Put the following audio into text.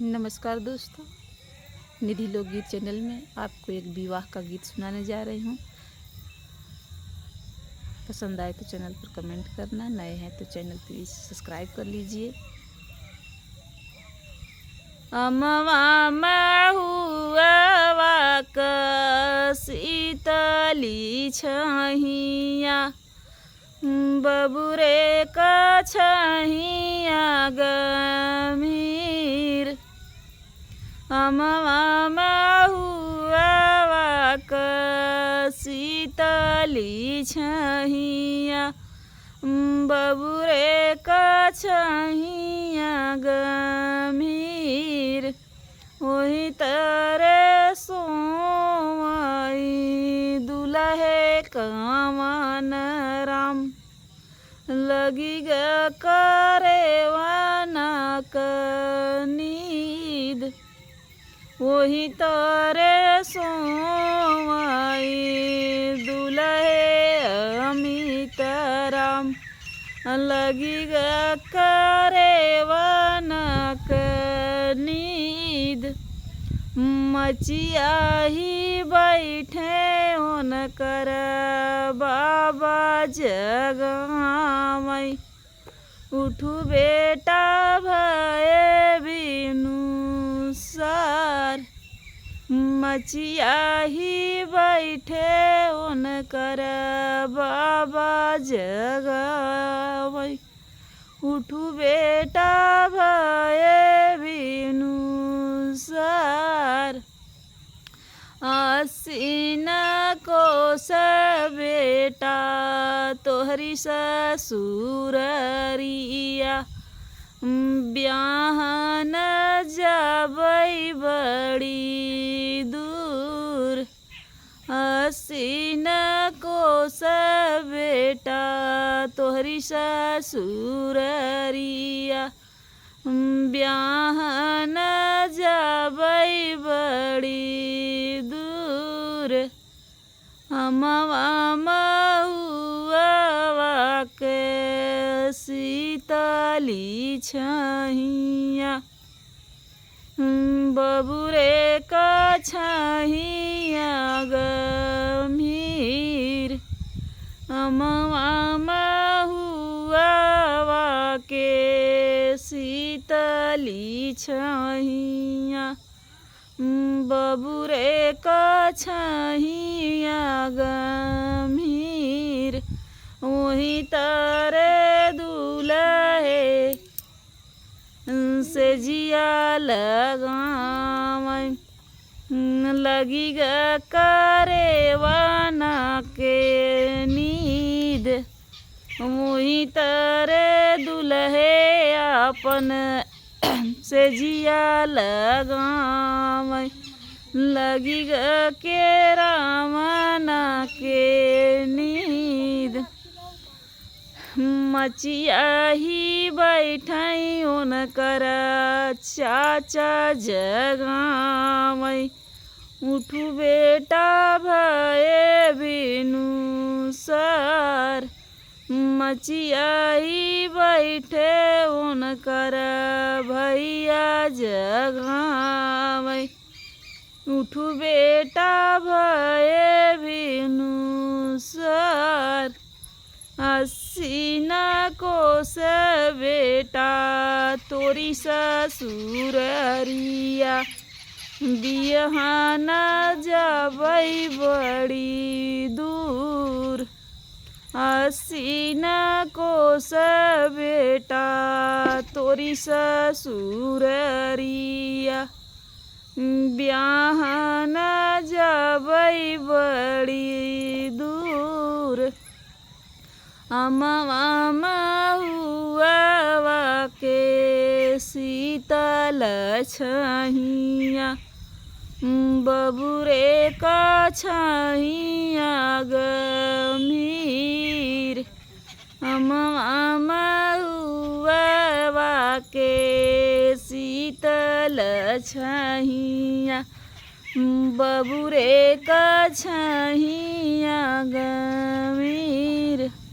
नमस्कार दोस्तों, निधि लोकगीत चैनल में आपको एक विवाह का गीत सुनाने जा रही हूँ। पसंद आए तो चैनल पर कमेंट करना, नए हैं तो चैनल प्लीज़ सब्सक्राइब कर लीजिए। अमवा महुआ क शीतली छहिया, बबुरे का छहिया गमीर। अमवा महुआ क शीतली छहिया, बबुरे का छहिया गमीर। वही तरे सोई दुल्हे कवन राम, लगी ग करे वनक नींद। वही तरे सोई दुल्हे अमित राम, लगी ग करे वनक नींद। मचिया ही बैठे उनकर बाबा जगावई, उठू बेटा भये बिनु सार। मचिया ही बैठे उनकर बाबा जगावई, उठू बेटा भये बिनु सार। आसीन कोस बेटा तोहरी ससुररिया, ब्याहन जाबई बड़ी दूर। आसीन कोस बेटा तोहरी ससुररिया, ब्याहन जाबई बड़ी दूर। अमवा महुआ के शीतली छहिया, बबुरे का छहिया गमीर। अमवा महुआ के शीतली छहिया, बबुरे का छहिया गमीर। वही तरे दुल्हे से जिया लगावई, लगी ग करे वना के नींद। वही तरे दुल्हे अपन से जिया लगावई, लगी ग के रामना के नींद। मचिया ही बैठाई उनकर चाचा जगावई, उठू बेटा भये बिनु सार। मचिया ही बैठे उनकर भैया जगावई, उठू बेटा भये बिनु सार। आसीन कोस बेटा तोरी ससुररिया, बियाहन जाबई बड़ी दूर। आसीन कोस बेटा तोरी ससुररिया, ब्याहन जाबई बड़ी दूर। अमवा महुआ के शीतल छहिया, बबुरे का छहिया गमीर। अमवा महुआ के शीतल छहिया, बबुरे का छहिया गमीर।